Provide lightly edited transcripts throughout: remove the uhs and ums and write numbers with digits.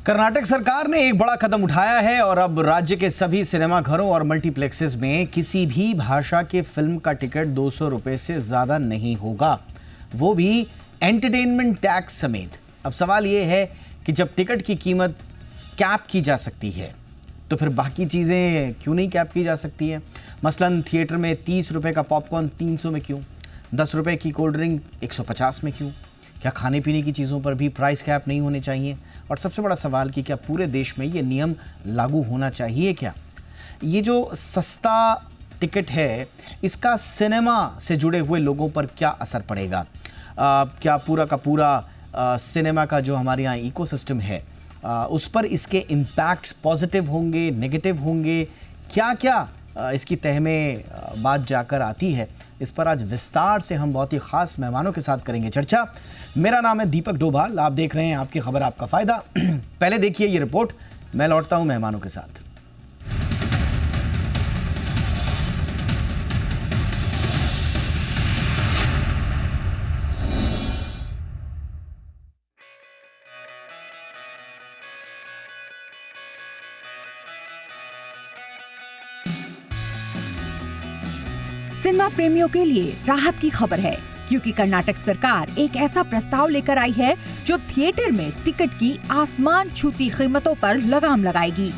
कर्नाटक सरकार ने एक बड़ा कदम उठाया है और अब राज्य के सभी सिनेमाघरों और मल्टीप्लेक्सेस में किसी भी भाषा के फिल्म का टिकट 200 रुपए से ज्यादा नहीं होगा, वो भी एंटरटेनमेंट टैक्स समेत। अब सवाल ये है कि जब टिकट की कीमत कैप की जा सकती है तो फिर बाकी चीजें क्यों नहीं कैप की जा सकती है। मसलन थिएटर में 30 रुपए का पॉपकॉर्न 300 में क्यों, 10 रुपए की कोल्ड ड्रिंक 150 में क्यों? क्या खाने पीने की चीज़ों पर भी प्राइस कैप नहीं होने चाहिए? और सबसे बड़ा सवाल कि क्या पूरे देश में ये नियम लागू होना चाहिए क्या? ये जो सस्ता टिकट है इसका सिनेमा से जुड़े हुए लोगों पर क्या असर पड़ेगा? क्या पूरा का पूरा सिनेमा का जो हमारे यहाँ इकोसिस्टम है उस पर इसके इम्पैक्ट्स पॉजिटिव होंगे, नेगेटिव होंगे? क्या क्या इसकी तह में बात जाकर आती है, इस पर आज विस्तार से हम बहुत ही खास मेहमानों के साथ करेंगे चर्चा। मेरा नाम है दीपक डोभाल, आप देख रहे हैं आपकी खबर आपका फायदा। पहले देखिए ये रिपोर्ट, मैं लौटता हूं मेहमानों के साथ। सिनेमा प्रेमियों के लिए राहत की खबर है, क्योंकि कर्नाटक सरकार एक ऐसा प्रस्ताव लेकर आई है जो थिएटर में टिकट की आसमान छूती कीमतों पर लगाम लगाएगी।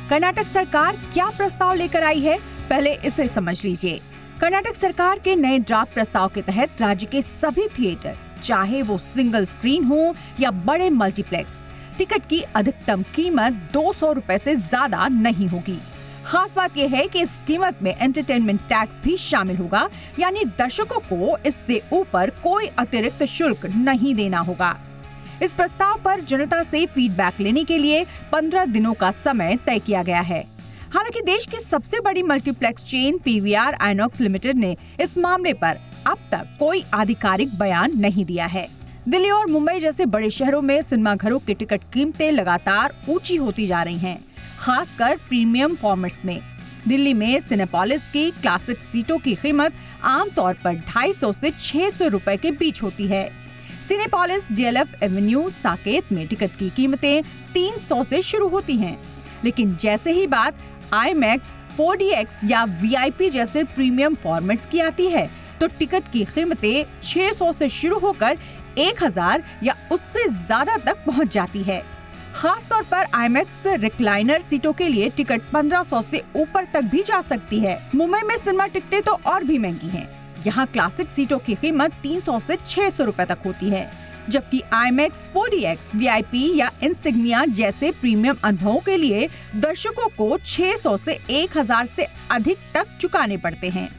कर्नाटक सरकार क्या प्रस्ताव लेकर आई है, पहले इसे समझ लीजिए। कर्नाटक सरकार के नए ड्राफ्ट प्रस्ताव के तहत राज्य के सभी थिएटर, चाहे वो सिंगल स्क्रीन हो या बड़े मल्टीप्लेक्स, टिकट की अधिकतम कीमत 200 रुपए से ज्यादा नहीं होगी। खास बात यह है कि इस कीमत में एंटरटेनमेंट टैक्स भी शामिल होगा, यानी दर्शकों को इससे ऊपर कोई अतिरिक्त शुल्क नहीं देना होगा। इस प्रस्ताव पर जनता से फीडबैक लेने के लिए 15 दिनों का समय तय किया गया है। हालांकि देश की सबसे बड़ी multiplex chain PVR INOX limited ने इस मामले पर अब तक कोई आधिकारिक बयान नहीं दिया है। दिल्ली और मुंबई जैसे बड़े शहरों में सिनेमाघरों की टिकट कीमतें लगातार ऊंची होती जा रही हैं, खासकर प्रीमियम फॉर्मेट्स में। दिल्ली में सिनेपोलिस की क्लासिक सीटों की कीमत आमतौर पर 250 से 600 रुपए के बीच होती है। सिनेपोलिस डीएलएफ एवेन्यू साकेत में टिकट की कीमतें 300 से शुरू होती हैं, लेकिन जैसे ही बात आईमैक्स, 4DX या वीआईपी जैसे प्रीमियम फॉर्मेट्स की आती है तो टिकट की कीमतें 600 से शुरू होकर 1000 या उससे ज्यादा तक पहुंच जाती है। खास तौर पर आईमैक्स रिक्लाइनर सीटों के लिए टिकट 1500 से ऊपर तक भी जा सकती है। मुंबई में सिनेमा टिकटें तो और भी महंगी हैं। यहाँ क्लासिक सीटों की कीमत 300 से 600 रुपए तक होती है, जबकि आईमैक्स, 4DX, वीआईपी या इंसिग्निया जैसे प्रीमियम अनुभवों के लिए दर्शकों को 600 से 1000 से अधिक तक चुकाने पड़ते हैं।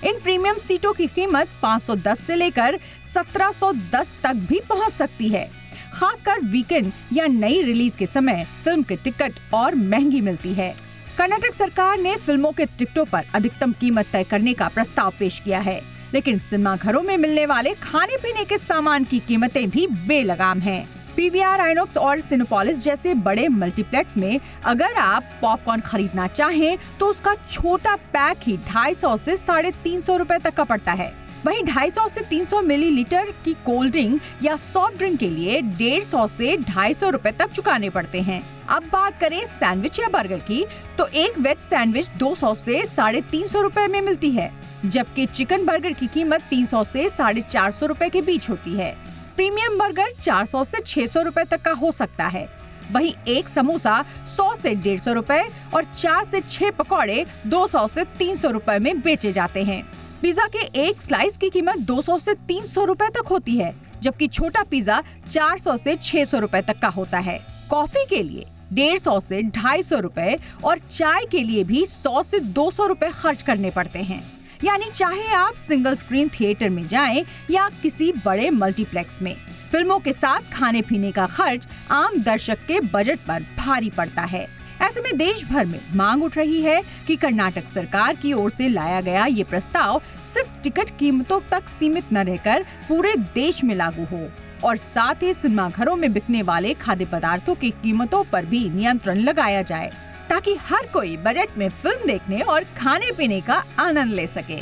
इन प्रीमियम सीटों की कीमत 510 से लेकर 1710 तक भी पहुँच सकती है। खासकर वीकेंड या नई रिलीज के समय फिल्म की टिकट और महंगी मिलती है। कर्नाटक सरकार ने फिल्मों के टिकटों पर अधिकतम कीमत तय करने का प्रस्ताव पेश किया है, लेकिन सिनेमाघरों में मिलने वाले खाने पीने के सामान की कीमतें भी बेलगाम हैं। पीवीआर आइनॉक्स और सिनेपोलिस जैसे बड़े मल्टीप्लेक्स में अगर आप पॉपकॉर्न खरीदना चाहें तो उसका छोटा पैक ही 250 से 350 रुपए तक का पड़ता है। वहीं 250 से 300 मिलीलीटर की कोल्ड ड्रिंक या सॉफ्ट ड्रिंक के लिए 150 से 250 रुपए तक चुकाने पड़ते हैं। अब बात करें सैंडविच या बर्गर की, तो एक वेज सैंडविच 200 से 350 रुपए में मिलती है, जबकि चिकन बर्गर की कीमत 300 से 450 रुपए के बीच होती है। प्रीमियम बर्गर 400 से 600 रुपए तक का हो सकता है। वहीं एक समोसा 100 से 150 रुपए और 4 से 6 पकौड़े 200 से 300 रुपए में बेचे जाते हैं। पिज्जा के एक स्लाइस की कीमत 200 से 300 रुपए तक होती है, जबकि छोटा पिज्जा 400 से 600 रुपए तक का होता है। कॉफी के लिए 150 से 250 रुपए और चाय के लिए भी 100 से 200 रुपए खर्च करने पड़ते हैं। यानी चाहे आप सिंगल स्क्रीन थिएटर में जाएं या किसी बड़े मल्टीप्लेक्स में, फिल्मों के साथ खाने पीने का खर्च आम दर्शक के बजट पर भारी पड़ता है। ऐसे में देश भर में मांग उठ रही है कि कर्नाटक सरकार की ओर से लाया गया ये प्रस्ताव सिर्फ टिकट कीमतों तक सीमित न रहकर पूरे देश में लागू हो और साथ ही सिनेमाघरों में बिकने वाले खाद्य पदार्थों की कीमतों पर भी नियंत्रण लगाया जाए, ताकि हर कोई बजट में फिल्म देखने और खाने पीने का आनंद ले सके।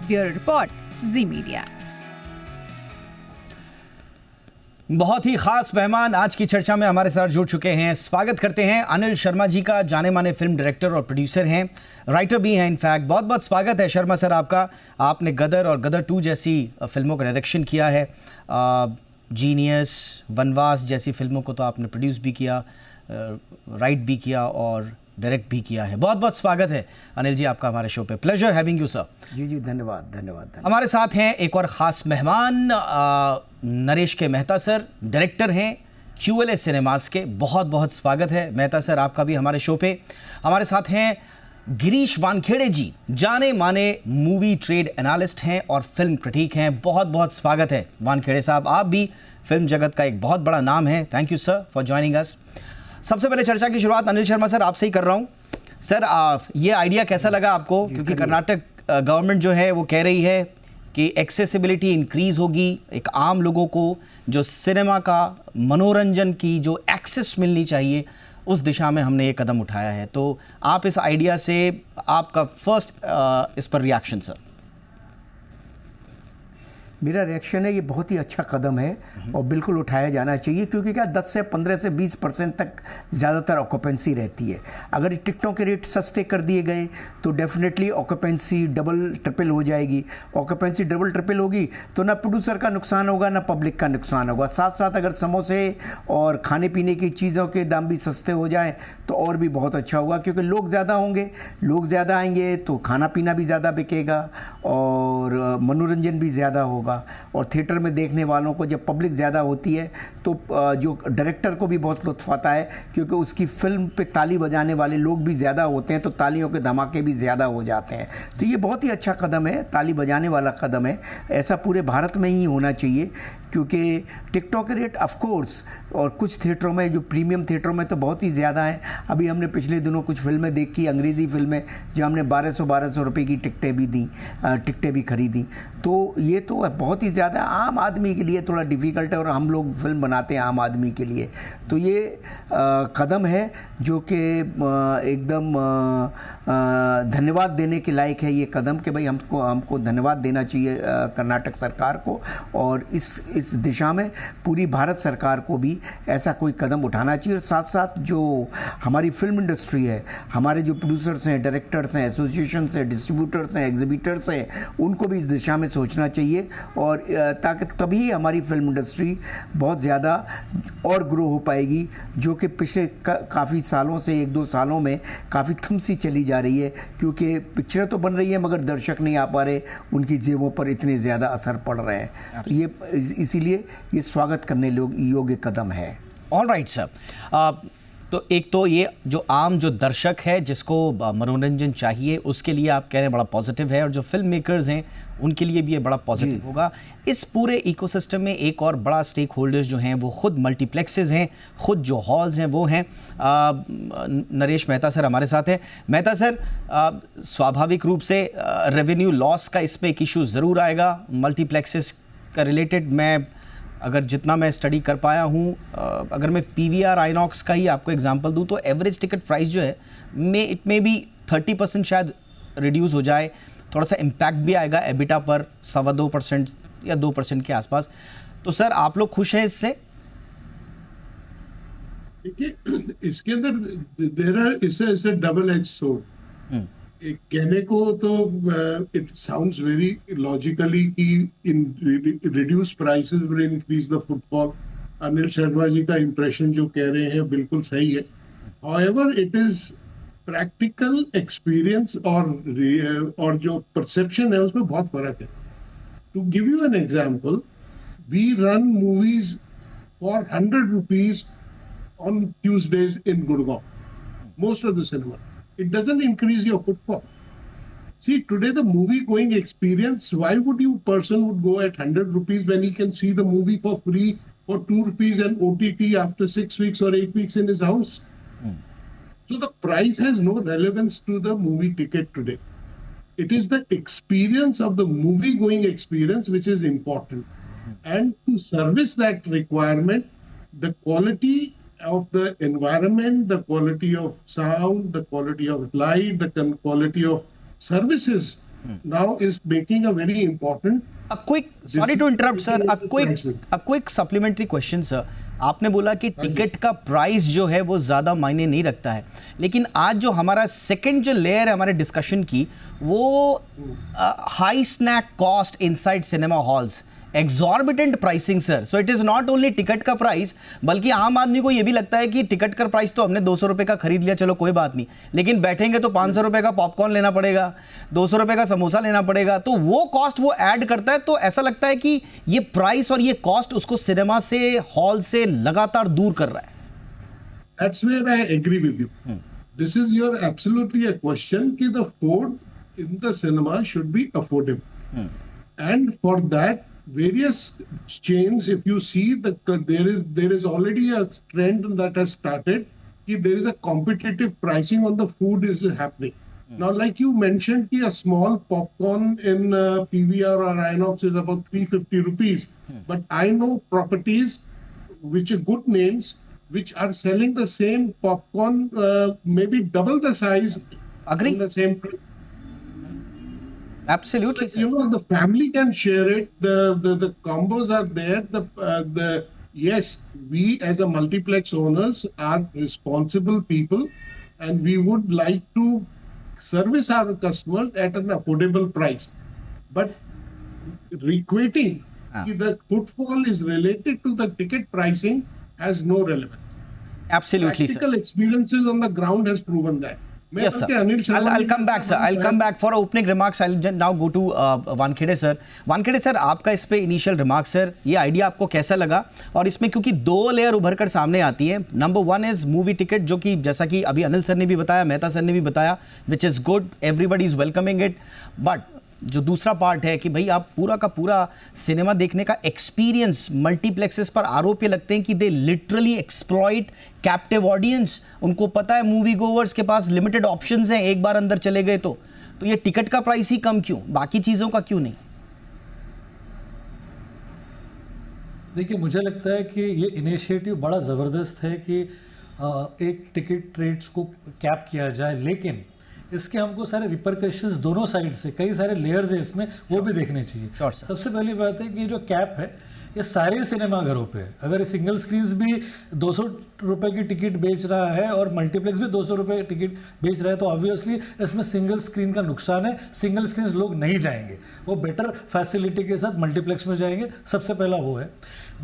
ब्यूरो रिपोर्ट, जी मीडिया। बहुत ही खास मेहमान आज की चर्चा में हमारे साथ जुड़ चुके हैं। स्वागत करते हैं अनिल शर्मा जी का। जाने माने फिल्म डायरेक्टर और प्रोड्यूसर हैं, राइटर भी हैं इनफैक्ट। बहुत बहुत स्वागत है शर्मा सर आपका। आपने गदर और गदर 2 जैसी फिल्मों का डायरेक्शन किया है। जीनियस, वनवास जैसी फिल्मों को तो आपने प्रोड्यूस भी किया, राइट भी किया और डायरेक्ट भी किया है। बहुत बहुत स्वागत है अनिल जी आपका हमारे शो पे। Pleasure having you sir. जी धन्यवाद धन्यवाद। हमारे साथ हैं एक और ख़ास मेहमान नरेश के मेहता सर, डायरेक्टर हैं QLA सिनेमास के। बहुत बहुत स्वागत है मेहता सर आपका भी हमारे शो पे। हमारे साथ हैं गिरीश वानखेड़े जी, जाने माने मूवी ट्रेड एनालिस्ट हैं और फिल्म क्रिटिक हैं। बहुत बहुत स्वागत है वानखेड़े साहब, आप भी फिल्म जगत का एक बहुत बड़ा नाम है। Thank you sir for joining us. सबसे पहले चर्चा की शुरुआत अनिल शर्मा सर आपसे ही कर रहा हूँ। सर ये आइडिया कैसा लगा आपको? क्योंकि कर्नाटक गवर्नमेंट जो है वो कह रही है कि एक्सेसिबिलिटी इंक्रीज होगी, एक आम लोगों को जो सिनेमा का मनोरंजन की जो एक्सेस मिलनी चाहिए उस दिशा में हमने ये कदम उठाया है। तो आप इस आइडिया से आपका फर्स्ट इस पर रिएक्शन सर? मेरा रिएक्शन है ये बहुत ही अच्छा कदम है और बिल्कुल उठाया जाना चाहिए, क्योंकि क्या 10 से 15 से 20% तक ज़्यादातर ऑक्यूपेंसी रहती है। अगर टिकटों के रेट सस्ते कर दिए गए तो डेफिनेटली ऑक्यूपेंसी डबल ट्रिपल हो जाएगी। ऑक्यूपेंसी डबल ट्रिपल होगी तो ना प्रोड्यूसर का नुकसान होगा ना पब्लिक का नुकसान होगा। साथ साथ अगर समोसे और खाने पीने की चीज़ों के दाम भी सस्ते हो जाएँ तो और भी बहुत अच्छा होगा, क्योंकि लोग ज़्यादा होंगे, लोग ज़्यादा आएंगे तो खाना पीना भी ज़्यादा बिकेगा और मनोरंजन भी ज़्यादा होगा। और थिएटर में देखने वालों को जब पब्लिक ज़्यादा होती है तो जो डायरेक्टर को भी बहुत लुत्फ़ आता है, क्योंकि उसकी फिल्म पे ताली बजाने वाले लोग भी ज़्यादा होते हैं तो तालियों के धमाके भी ज़्यादा हो जाते हैं। तो ये बहुत ही अच्छा कदम है, ताली बजाने वाला कदम है। ऐसा पूरे भारत में ही होना चाहिए, क्योंकि टिकटों के रेट ऑफ कोर्स और कुछ थिएटरों में, जो प्रीमियम थिएटरों में तो बहुत ही ज़्यादा है। अभी हमने पिछले दिनों कुछ फिल्में देखी, अंग्रेज़ी फिल्में, जो हमने 1200 रुपये की टिकटें भी दी, टिकटें भी खरीदी। तो ये तो बहुत ही ज़्यादा आम आदमी के लिए थोड़ा डिफ़िकल्ट है, और हम लोग फिल्म बनाते हैं आम आदमी के लिए। तो ये कदम है जो कि एकदम धन्यवाद देने के लायक है ये कदम, कि भाई हमको धन्यवाद देना चाहिए कर्नाटक सरकार को, और इस दिशा में पूरी भारत सरकार को भी ऐसा कोई कदम उठाना चाहिए। और साथ साथ जो हमारी फिल्म इंडस्ट्री है, हमारे जो प्रोड्यूसर्स हैं, डायरेक्टर्स हैं, एसोसिएशंस हैं, डिस्ट्रीब्यूटर्स हैं, एग्जीबिटर्स हैं, उनको भी इस दिशा में सोचना चाहिए, और ताकि तभी हमारी फिल्म इंडस्ट्री बहुत ज़्यादा और ग्रो हो पाएगी, जो कि पिछले काफ़ी सालों से 1-2 सालों में काफ़ी थमसी चली जा रही है, क्योंकि पिक्चरें तो बन रही है मगर दर्शक नहीं आ पा रहे, उनकी जेबों पर इतने ज़्यादा असर पड़ रहे हैं। तो ये इसीलिए ये स्वागत करने योग्य कदम है। All right sir. तो एक तो ये जो आम जो दर्शक है जिसको मनोरंजन चाहिए उसके लिए आप कह रहे हैं बड़ा पॉजिटिव है, और जो फिल्म मेकर्स हैं उनके लिए भी ये बड़ा पॉजिटिव होगा। इस पूरे इकोसिस्टम में एक और बड़ा स्टेक होल्डर्स जो हैं वो खुद मल्टीप्लेक्सेस हैं, खुद जो हॉल्स हैं वो हैं। नरेश मेहता सर हमारे साथ हैं। मेहता सर, स्वाभाविक रूप से रेवेन्यू लॉस का इस पर एक इशू ज़रूर आएगा मल्टीप्लेक्सेस का रिलेटेड। मैं अगर जितना मैं स्टडी कर पाया हूँ, अगर मैं PVR आइनॉक्स का ही आपको एग्जांपल दूँ तो एवरेज टिकट प्राइस जो है इट में भी 30% शायद रिड्यूस हो जाए। थोड़ा सा इम्पैक्ट भी आएगा एबिटा पर, 2.25% या 2% के आसपास। तो सर आप लोग खुश हैं इससे? देखिए, इसके अंदर इससे डबल एज सोर्ड। कहने को तो इट साउंड्स वेरी लॉजिकली कि in reduce prices will increase the footfall. Anil Sharma ji का इंप्रेशन जो कह रहे हैं बिल्कुल सही है। However it is practical experience और जो परसेप्शन है उसमें बहुत फर्क है। To give you an example, we run movies for 100 rupees on Tuesdays in Gurgaon, most of the cinema. It doesn't increase your footfall. See, today the movie going experience, why would person would go at 100 rupees when he can see the movie for free for 2 rupees and OTT after 6 weeks or 8 weeks in his house? So the price has no relevance to the movie ticket today. It is the experience of the movie going experience which is important. And to service that requirement, the quality of the environment, the quality of sound, the quality of light, the quality of services now is making a very important. Sorry to interrupt sir, a quick supplementary question sir. आपने बोला कि ticket का price जो है वो ज़्यादा मायने नहीं रखता है, लेकिन आज जो हमारा सेकंड जो लेयर है हमारे डिस्कशन की, वो high snack cost inside cinema halls, exorbitant pricing sir. So it is not only ticket का प्राइस, बल्कि आम आदमी को यह भी लगता है कि टिकट का प्राइस तो हमने 200 रुपए का खरीद लिया, चलो कोई बात नहीं, लेकिन बैठेंगे तो 500 रुपए का पॉपकॉर्न लेना पड़ेगा, 200 रुपए का समोसा लेना पड़ेगा, तो वो कॉस्ट वो ऐड करता है. तो ऐसा लगता है कि ये प्राइस और ये कॉस्ट उसको सिनेमा से, हॉल से लगातार दूर कर रहा है. That's where I agree with you. This is your absolutely a question कि the food in the cinema should be affordable. And for that, various chains, if you see there is already a trend that has started. There is a competitive pricing on the food is happening. Now, like you mentioned, a small popcorn in PVR or Inox is about 350 rupees. But I know properties which are good names which are selling the same popcorn maybe double the size. Agree. In the same place. Absolutely, sir. You know, the family can share it. The combos are there. Yes, we as a multiplex owners are responsible people, and we would like to service our customers at an affordable price. But equating the footfall is related to the ticket pricing has no relevance. Absolutely, Practical sir. experiences on the ground has proven that. Yes, sir. I'll come back, sir. I'll come back for opening remarks. I'll now go to Wankhede sir. Wankhede sir, आपका इस पे initial remark sir, ये idea आपको कैसा लगा? और इसमें क्योंकि दो लेयर उभर कर सामने आती है. Number one is movie ticket, जो कि जैसा कि अभी अनिल सर ने भी बताया, मेहता सर ने भी बताया, which is good, everybody is welcoming it. But जो दूसरा पार्ट है कि भाई आप पूरा का पूरा सिनेमा देखने का एक्सपीरियंस मल्टीप्लेक्सेस पर आरोप ये लगते हैं कि they literally exploit captive audience. उनको पता है मूवी गोवर्स के पास लिमिटेड ऑप्शंस हैं, एक बार अंदर चले गए तो ये टिकट का प्राइस ही कम क्यों, बाकी चीज़ों का क्यों नहीं? देखिए, मुझे लगता है कि ये इनिशिएटिव बड़ा ज़बरदस्त है कि एक टिकट रेट्स को कैप किया जाए, लेकिन इसके हमको सारे रिपरकशंस दोनों साइड से, कई सारे लेयर्स हैं इसमें, वो भी देखने चाहिए. सबसे पहली बात है कि जो कैप है ये सारे सिनेमा घरों पे है. अगर सिंगल स्क्रीन्स भी 200 रुपए की टिकट बेच रहा है और मल्टीप्लेक्स भी 200 रुपए की टिकट बेच रहा है, तो ऑब्वियसली इसमें सिंगल स्क्रीन का नुकसान है. सिंगल स्क्रीन लोग नहीं जाएंगे, वो बेटर फैसिलिटी के साथ मल्टीप्लेक्स में जाएंगे. सबसे पहला वो है.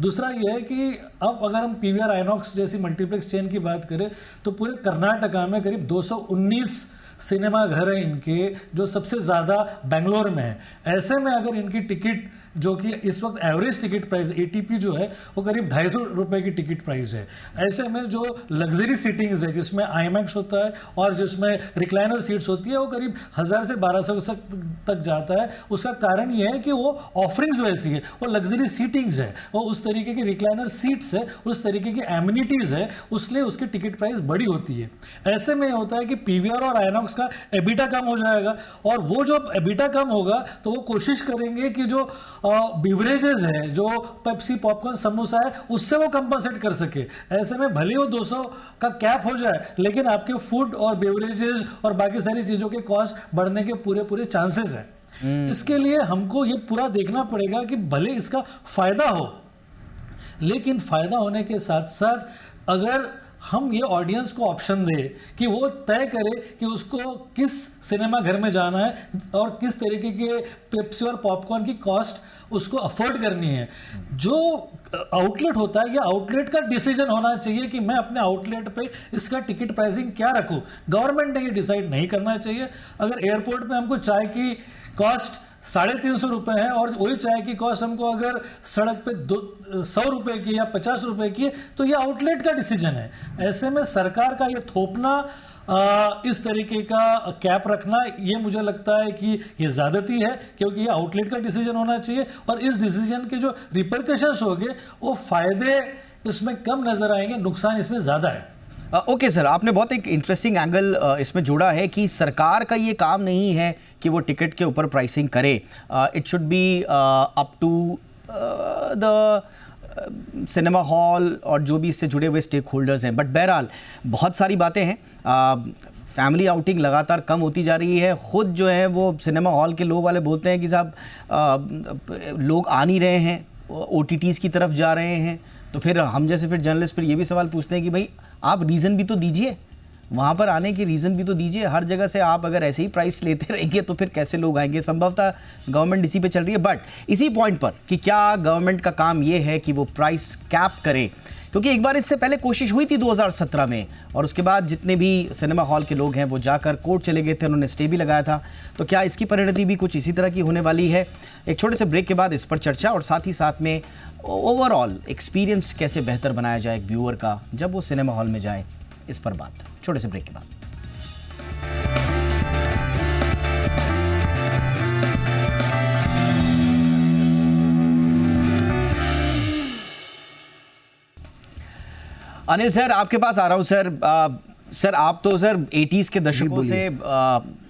दूसरा ये है कि अब अगर हम PVR आइनॉक्स जैसी मल्टीप्लेक्स चेन की बात करें तो पूरे कर्नाटका में करीब 219 सिनेमा घर हैं इनके, जो सबसे ज़्यादा बेंगलोर में है. ऐसे में अगर इनकी टिकट, जो कि इस वक्त एवरेज टिकट प्राइस ATP जो है वो करीब 250 रुपए की टिकट प्राइस है. ऐसे में जो लग्जरी सीटिंग्स है जिसमें IMAX होता है और जिसमें रिक्लाइनर सीट्स होती है, वो करीब 1000 से 1200 तक जाता है. उसका कारण ये है कि वो ऑफरिंग्स वैसी है, वो लग्जरी सीटिंग्स है, वो उस तरीके की रिक्लाइनर सीट्स है, उस तरीके की एमिनिटीज़ है, उसके लिए उसकी टिकट प्राइस बड़ी होती है. ऐसे में होता है कि PVR और आइनॉक्स का एबिटा कम हो जाएगा, और वो जब एबिटा कम होगा तो वो कोशिश करेंगे कि जो बिवरेजेस है, जो पेप्सी, पॉपकॉर्न, समोसा है, उससे वो कंपनसेट कर सके. ऐसे में भले वो 200 का कैप हो जाए, लेकिन आपके फूड और बिवरेजेस और बाकी सारी चीज़ों के कॉस्ट बढ़ने के पूरे चांसेस हैं. इसके लिए हमको ये पूरा देखना पड़ेगा कि भले इसका फायदा हो, लेकिन फायदा होने के साथ साथ अगर हम ये ऑडियंस को ऑप्शन दे कि वो तय करे कि उसको किस सिनेमा घर में जाना है और किस तरीके के पेप्सी और पॉपकॉर्न की कॉस्ट उसको अफोर्ड करनी है. जो आउटलेट होता है, ये आउटलेट का डिसीजन होना चाहिए कि मैं अपने आउटलेट पे इसका टिकट प्राइसिंग क्या रखूं. गवर्नमेंट ने ये डिसाइड नहीं करना चाहिए. अगर एयरपोर्ट पे हमको चाय की कॉस्ट 350 रुपये है और वही चाय की कॉस्ट हमको अगर सड़क पे 100 रुपये की या 50 रुपये की है, तो ये आउटलेट का डिसीजन है. ऐसे में सरकार का ये थोपना, इस तरीके का कैप रखना, ये मुझे लगता है कि ये ज़्यादती है, क्योंकि ये आउटलेट का डिसीजन होना चाहिए. और इस डिसीजन के जो रिपरकशंस होंगे वो फ़ायदे इसमें कम नज़र आएंगे, नुकसान इसमें ज़्यादा है. ओके सर, आपने बहुत एक इंटरेस्टिंग एंगल इसमें जोड़ा है कि सरकार का ये काम नहीं है कि वो टिकट के ऊपर प्राइसिंग करे. It should be up to the cinema hall और जो भी इससे जुड़े हुए स्टेक होल्डर्स हैं. बट बहरहाल बहुत सारी बातें हैं. फैमिली आउटिंग लगातार कम होती जा रही है। ख़ुद जो है वो सिनेमा हॉल के लोग वाले बोलते हैं कि साहब लोग आ नहीं रहे हैं, OTTs की तरफ जा रहे हैं। तो फिर हम जैसे फिर जर्नलिस्ट फिर ये भी सवाल पूछते हैं कि भाई आप रीज़न भी तो दीजिए, वहाँ पर आने की रीज़न भी तो दीजिए। हर जगह से आप अगर ऐसे ही प्राइस लेते रहेंगे तो फिर कैसे लोग आएंगे? संभवतः गवर्नमेंट इसी पे चल रही है। बट इसी पॉइंट पर कि क्या गवर्नमेंट का काम ये है कि वो प्राइस कैप करे, क्योंकि एक बार इससे पहले कोशिश हुई थी 2017 में, और उसके बाद जितने भी सिनेमा हॉल के लोग हैं वो जाकर कोर्ट चले गए थे, उन्होंने स्टे भी लगाया था। तो क्या इसकी परिणति भी कुछ इसी तरह की होने वाली है? एक छोटे से ब्रेक के बाद इस पर चर्चा, और साथ ही साथ में ओवरऑल एक्सपीरियंस कैसे बेहतर बनाया जाए एक व्यूअर का जब वो सिनेमा हॉल में जाए, इस पर बात छोटे से ब्रेक के बाद। अनिल सर, आपके पास आ रहा हूं सर। सर आप तो सर 80s के दशकों से,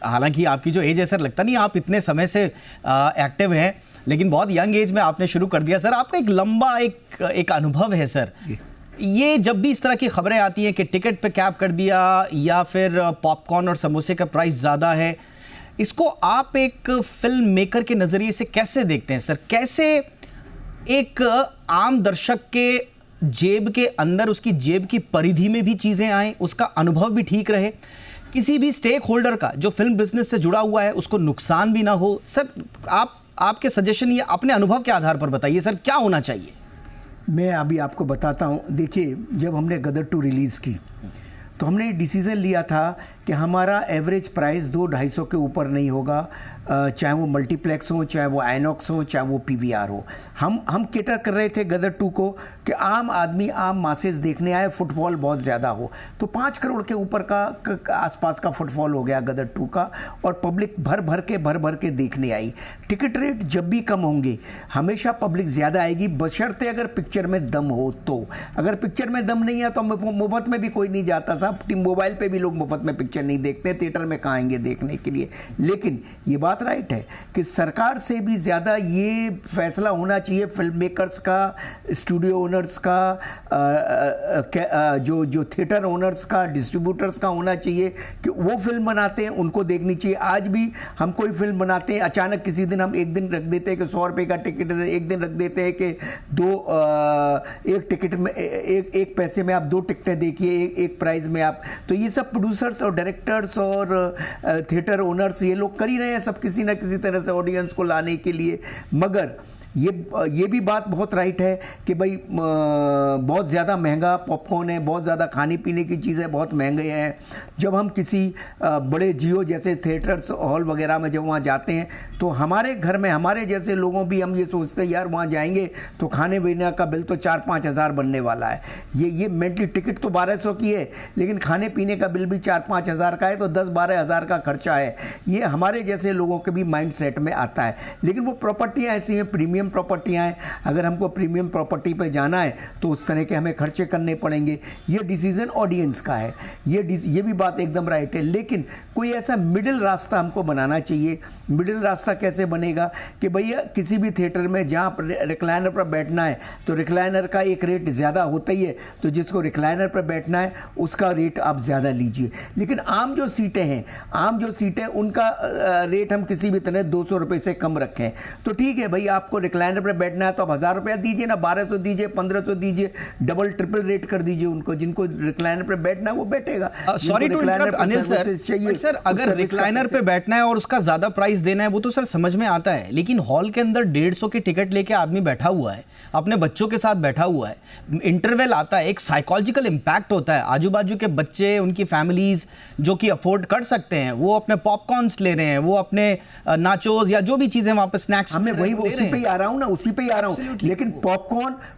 हालांकि आपकी जो एज है सर लगता नहीं आप इतने समय से एक्टिव हैं, लेकिन बहुत यंग एज में आपने शुरू कर दिया। सर आपका एक लंबा एक अनुभव है सर। ये जब भी इस तरह की खबरें आती हैं कि टिकट पे कैप कर दिया या फिर पॉपकॉर्न और समोसे का प्राइस ज़्यादा है, इसको आप एक फिल्म मेकर के नज़रिए से कैसे देखते हैं सर? कैसे एक आम दर्शक के जेब के अंदर, उसकी जेब की परिधि में भी चीज़ें आएँ, उसका अनुभव भी ठीक रहे, किसी भी स्टेक होल्डर का जो फिल्म बिजनेस से जुड़ा हुआ है उसको नुकसान भी ना हो? सर आपके सजेशन ये अपने अनुभव के आधार पर बताइए सर, क्या होना चाहिए? मैं अभी आपको बताता हूँ। देखिए, जब हमने गदर 2 रिलीज़ की तो हमने डिसीज़न लिया था कि हमारा एवरेज प्राइस 200-250 के ऊपर नहीं होगा, चाहे वो मल्टीप्लेक्स हो, चाहे वो आइनॉक्स हो, चाहे वो PVR हो। हम केटर कर रहे थे गदर 2 को कि आम आदमी, आम मासेस देखने आए, फुटफॉल बहुत ज़्यादा हो। तो 5 करोड़ के ऊपर का आसपास का फुटफॉल हो गया गदर 2 का, और पब्लिक भर भर के देखने आई। टिकट रेट जब भी कम होंगे हमेशा पब्लिक ज़्यादा आएगी, बशर्ते अगर पिक्चर में दम हो। तो अगर पिक्चर में दम नहीं है तो मुफ्त में भी कोई नहीं जाता साहब। मोबाइल पे भी लोग मुफ्त में पिक्चर नहीं देखते, थिएटर में कहाँ आएंगे देखने के लिए। लेकिन ये बात राइट है कि सरकार से भी ज़्यादा ये फैसला होना चाहिए फिल्म मेकर्स का, स्टूडियो ओनर्स का, जो थिएटर ओनर्स का, डिस्ट्रीब्यूटर्स का होना चाहिए कि वो फिल्म बनाते हैं उनको देखनी चाहिए। आज भी हम कोई फिल्म बनाते हैं, अचानक किसी दिन हम एक दिन रख देते हैं कि 100 रुपये का टिकट है, एक दिन रख देते हैं कि एक टिकट में एक पैसे में आप 2 टिकटें देखिए, एक प्राइस में आप। तो ये सब प्रोड्यूसर्स और डायरेक्टर्स और थिएटर ओनर्स ये लोग कर ही रहे हैं सब किसी ना किसी तरह से ऑडियंस को लाने के लिए। मगर ये भी बात बहुत राइट है कि भाई बहुत ज़्यादा महंगा पॉपकॉर्न है, बहुत ज़्यादा खाने पीने की चीज़ें बहुत महंगे हैं। जब हम किसी बड़े जियो जैसे थिएटर्स हॉल वगैरह में जब वहाँ जाते हैं तो हमारे घर में हमारे जैसे लोगों भी हम ये सोचते हैं यार वहाँ जाएंगे तो खाने पीने का बिल तो 4-5 हज़ार बनने वाला है। ये मेंटली टिकट तो 1200 की है, लेकिन खाने पीने का बिल भी 4-5 हज़ार का है, तो 10-12 हज़ार का खर्चा है। ये हमारे जैसे लोगों के भी माइंड सेट में आता है। लेकिन वो प्रॉपर्टियाँ ऐसी हैं, प्रीमियम प्रॉपर्टियां हैं, अगर हमको प्रीमियम प्रॉपर्टी पे जाना है तो उस तरह के हमें खर्चे करने पड़ेंगे। ये डिसीजन ऑडियंस का है, ये भी बात एकदम राइट है। लेकिन कोई ऐसा मिडिल रास्ता हमको बनाना चाहिए। मिडिल रास्ता कैसे बनेगा कि भैया किसी भी थिएटर में जहाँ रिक्लाइनर पर बैठना है तो रिक्लाइनर का एक रेट ज़्यादा होता ही है, तो जिसको रिक्लाइनर पर बैठना है उसका रेट आप ज़्यादा लीजिए। लेकिन आम जो सीटें उनका रेट हम किसी भी तरह 200 रुपये से कम रखें तो ठीक है भाई। आपको रिक्लाइनर पर बैठना है तो आप 1000 रुपया दीजिए ना, 1200 दीजिए, 1500 दीजिए, डबल ट्रिपल रेट कर दीजिए उनको। जिनको रिक्लाइनर पर बैठना है वो बैठेगा। Sorry to interrupt Anil sir, अगर रिक्लाइनर पे बैठना है और उसका ज्यादा प्राइस देना है वो तो सर समझ में आता है, लेकिन हॉल के अंदर 150 की टिकट लेके आदमी बैठा हुआ है, अपने बच्चों के साथ बैठा हुआ है, इंटरवल आता है, एक साइकोलॉजिकल इंपैक्ट होता है। आजू बाजू के बच्चे, उनकी फैमिलीज जो कि अफोर्ड कर सकते हैं वो अपने पॉपकॉर्न्स ले रहे हैं, वो अपने नाचोस या जो भी चीजें वहां पे स्नैक्स, हमें वही उसी पे ही आ रहा हूं ना, उसी पे ही आ रहा हूं। लेकिन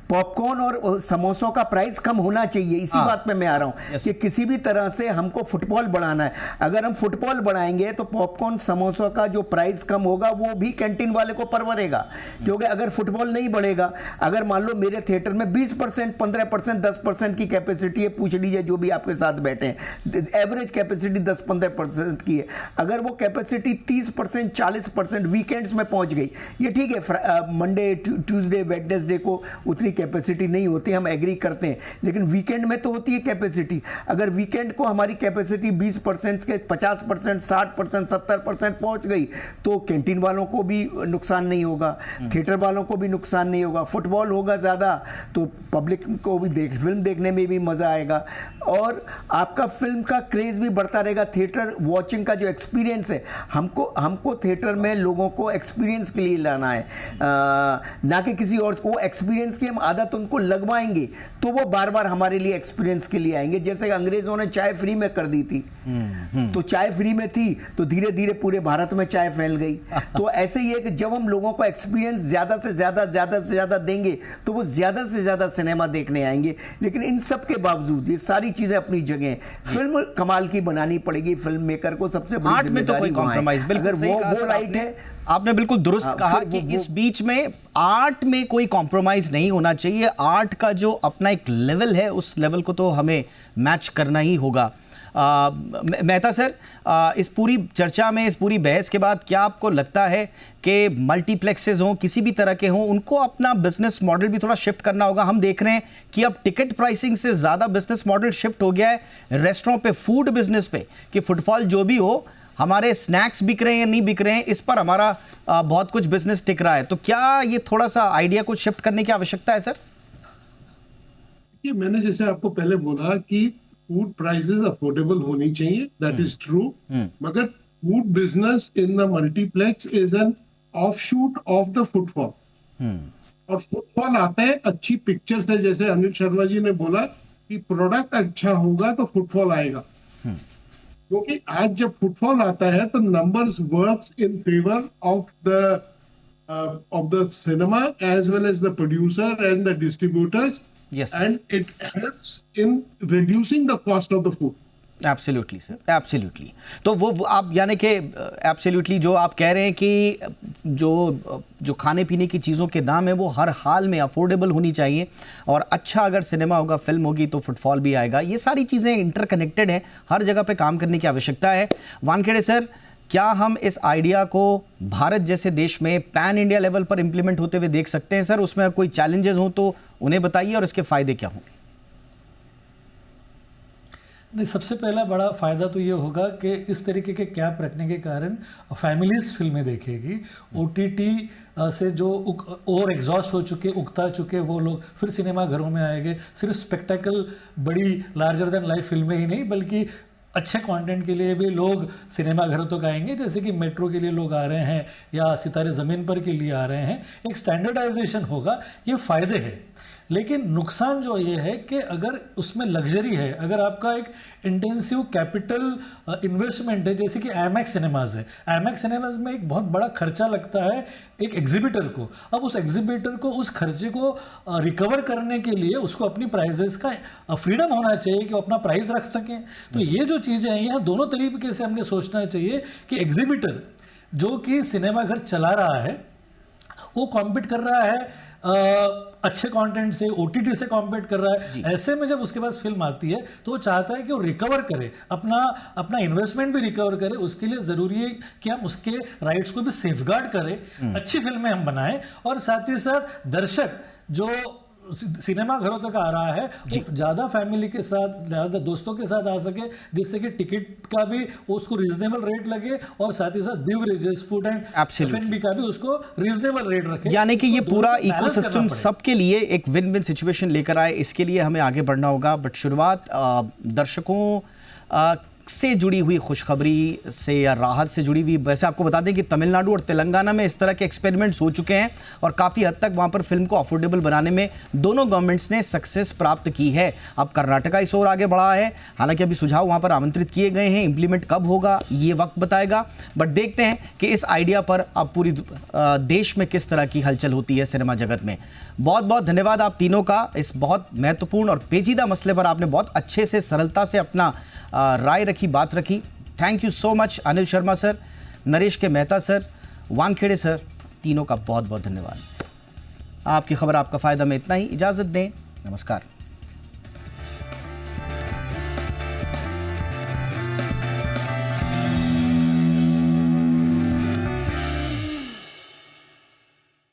पॉपकॉर्न और समोसों का प्राइस कम होना चाहिए, इसी बात पे मैं आ रहा हूं कि किसी भी तरह से हमको फुटबॉल बढ़ाना है। अगर हम फुटबॉल बढ़ाएंगे तो पॉपकॉर्न समोसों का जो प्राइस कम होगा वो भी कैंटीन वाले को परवरेगा। क्योंकि अगर फुटबॉल नहीं बढ़ेगा, अगर मान लो मेरे थिएटर में 20%, 15%, 10% की कैपेसिटी है, पूछ लीजिए जो भी आपके साथ बैठे हैं, एवरेज कैपेसिटी 10-15% की है। अगर वो कैपेसिटी 30%, 40% वीकेंड्स में पहुंच गई, ये ठीक है, मंडे, ट्यूसडे, वेडनेसडे को उतनी कैपेसिटी नहीं होती, हम एग्री करते हैं, लेकिन वीकेंड में तो होती है कैपेसिटी। अगर वीकेंड को हमारी कैपेसिटी 20% के 50%, 60%, 70% पहुंच गई तो कैंटीन वालों को भी नुकसान नहीं होगा, थिएटर वालों को भी नुकसान नहीं होगा, फुटबॉल होगा ज़्यादा तो पब्लिक को भी फिल्म देखने में भी मज़ा आएगा और आपका फिल्म का क्रेज़ भी बढ़ता रहेगा। थिएटर वॉचिंग का जो एक्सपीरियंस है, हमको थिएटर में लोगों को एक्सपीरियंस के लिए लाना है, ना कि किसी और को। एक्सपीरियंस की हम आदत उनको लगवाएंगे तो वो बार बार हमारे लिए एक्सपीरियंस के लिए आएंगे। जैसे अंग्रेजों ने चाय फ्री में कर दी थी, तो चाय फ्री में थी तो धीरे धीरे पूरे भारत में चाय फैल गई। तो ऐसे ही है कि जब हम लोगों को एक्सपीरियंस ज़्यादा से ज़्यादा देंगे तो वो ज़्यादा से ज़्यादा सिनेमा देखने आएंगे। लेकिन इन सब के बावजूद ये सारी चीज़ें अपनी जगह, फिल्म कमाल की बनानी पड़ेगी। फिल्म मेकर को सबसे बड़ी आर्ट में तो कोई कॉम्प्रोमाइज, अगर वो राइट है। आपने बिल्कुल दुरुस्त कहा कि इस बीच में आर्ट में कोई कॉम्प्रोमाइज नहीं होना चाहिए। आर्ट का जो अपना एक लेवल है उस लेवल को तो हमें मैच करना ही होगा। मेहता सर, इस पूरी चर्चा में, इस पूरी बहस के बाद क्या आपको लगता है कि मल्टीप्लेक्सेस हों, किसी भी तरह के हों, उनको अपना बिजनेस मॉडल भी थोड़ा शिफ्ट करना होगा? हम देख रहे हैं कि अब टिकट प्राइसिंग से ज़्यादा बिजनेस मॉडल शिफ्ट हो गया है रेस्टोरेंट पे, फूड बिजनेस पे, कि फुटफॉल जो भी हो, हमारे स्नैक्स बिक रहे हैं या नहीं बिक रहे हैं, इस पर हमारा बहुत कुछ बिजनेस टिक रहा है। तो क्या ये थोड़ा सा आइडिया कुछ शिफ्ट करने की आवश्यकता है सर? ये मैंने जैसे आपको पहले बोला कि फूड प्राइसेस अफोर्डेबल होनी चाहिए, दैट इज ट्रू, मगर food business in the multiplex is an offshoot of the footfall. और फुटफॉल आता है अच्छी पिक्चर से, जैसे अनिल शर्मा जी ने बोला कि प्रोडक्ट अच्छा होगा तो फुटफॉल आएगा, क्योंकि आज जब फुटफॉल आता है तो numbers works in favour of the cinema as well as the producer and the distributors, Yes. and it helps in reducing the cost of the food. Absolutely sir, absolutely. तो वो आप यानी कि एब्सोल्युटली जो आप कह रहे हैं कि जो खाने पीने की चीज़ों के दाम है वो हर हाल में अफोर्डेबल होनी चाहिए, और अच्छा अगर सिनेमा होगा, फिल्म होगी तो फुटफॉल भी आएगा। ये सारी चीज़ें इंटरकनेक्टेड हैं, हर जगह पे काम करने की आवश्यकता है। वानखेड़े सर, क्या हम इस आइडिया को भारत जैसे देश में पैन इंडिया लेवल पर इंप्लीमेंट होते हुए देख सकते हैं सर? उसमें कोई चैलेंजेस हो तो उन्हें बताइए और इसके फायदे क्या होंगे? नहीं, सबसे पहला बड़ा फ़ायदा तो ये होगा कि इस तरीके के कैप रखने के कारण फैमिलीज फिल्में देखेगी। OTT से जो और एग्जॉस्ट हो चुके, उगता चुके वो लोग फिर सिनेमा घरों में आएंगे। सिर्फ स्पेक्टेकल, बड़ी लार्जर देन लाइफ फिल्में ही नहीं, बल्कि अच्छे कंटेंट के लिए भी लोग सिनेमा घरों तक आएंगे, जैसे कि मेट्रो के लिए लोग आ रहे हैं या सितारे ज़मीन पर के लिए आ रहे हैं। एक स्टैंडर्डाइजेशन होगा, ये फ़ायदे हैं। लेकिन नुकसान जो ये है कि अगर उसमें लग्जरी है, अगर आपका एक इंटेंसिव कैपिटल इन्वेस्टमेंट है, जैसे कि IMAX सिनेमाज है, IMAX सिनेमाज में एक बहुत बड़ा खर्चा लगता है एक एग्जीबिटर को। अब उस एग्जीबिटर को उस खर्चे को रिकवर करने के लिए उसको अपनी प्राइजेस का फ्रीडम होना चाहिए कि वो अपना प्राइस रख सकें। तो ये जो चीज़ें हैं, यहाँ दोनों तरीके से हमने सोचना चाहिए कि एग्जीबिटर जो कि सिनेमा घर चला रहा है वो कॉम्पीट कर रहा है अच्छे कंटेंट से, OTT से कॉम्पीट कर रहा है। ऐसे में जब उसके पास फिल्म आती है तो वो चाहता है कि वो रिकवर करे, अपना इन्वेस्टमेंट भी रिकवर करे। उसके लिए ज़रूरी है कि हम उसके राइट्स को भी सेफगार्ड करें, अच्छी फिल्में हम बनाएं, और साथ ही साथ दर्शक जो सिनेमा घरों तक आ रहा है वो ज़्यादा फैमिली के साथ, ज़्यादा दोस्तों के साथ आ सके, जिससे कि टिकट का भी उसको रीजनेबल रेट लगे, और साथ ही साथ बिवरेजेस, फूड एंड F&B का भी उसको रीजनेबल रेट रखे। यानी कि ये पूरा इकोसिस्टम सबके लिए एक विन विन सिचुएशन लेकर आए, इसके लिए हमें आगे बढ़ना होगा। बट शुरुआत दर्शकों से जुड़ी हुई खुशखबरी से या राहत से जुड़ी हुई। वैसे आपको बता दें कि तमिलनाडु और तेलंगाना में इस तरह के एक्सपेरिमेंट्स हो चुके हैं और काफ़ी हद तक वहाँ पर फिल्म को अफोर्डेबल बनाने में दोनों गवर्नमेंट्स ने सक्सेस प्राप्त की है। अब कर्नाटका इस ओर आगे बढ़ा है, हालांकि अभी सुझाव वहाँ पर आमंत्रित किए गए हैं, इंप्लीमेंट कब होगा ये वक्त बताएगा। बट देखते हैं कि इस आइडिया पर अब पूरी देश में किस तरह की हलचल होती है सिनेमा जगत में। बहुत बहुत धन्यवाद आप तीनों का, इस बहुत महत्वपूर्ण और पेचीदा मसले पर आपने बहुत अच्छे से, सरलता से अपना राय रखी, बात रखी। Thank you so much Anil Sharma sir, Naresh के मेहता सर, वानखेड़े सर, तीनों का बहुत बहुत धन्यवाद। आपकी खबर आपका फ़ायदा में इतना ही, इजाज़त दें, नमस्कार।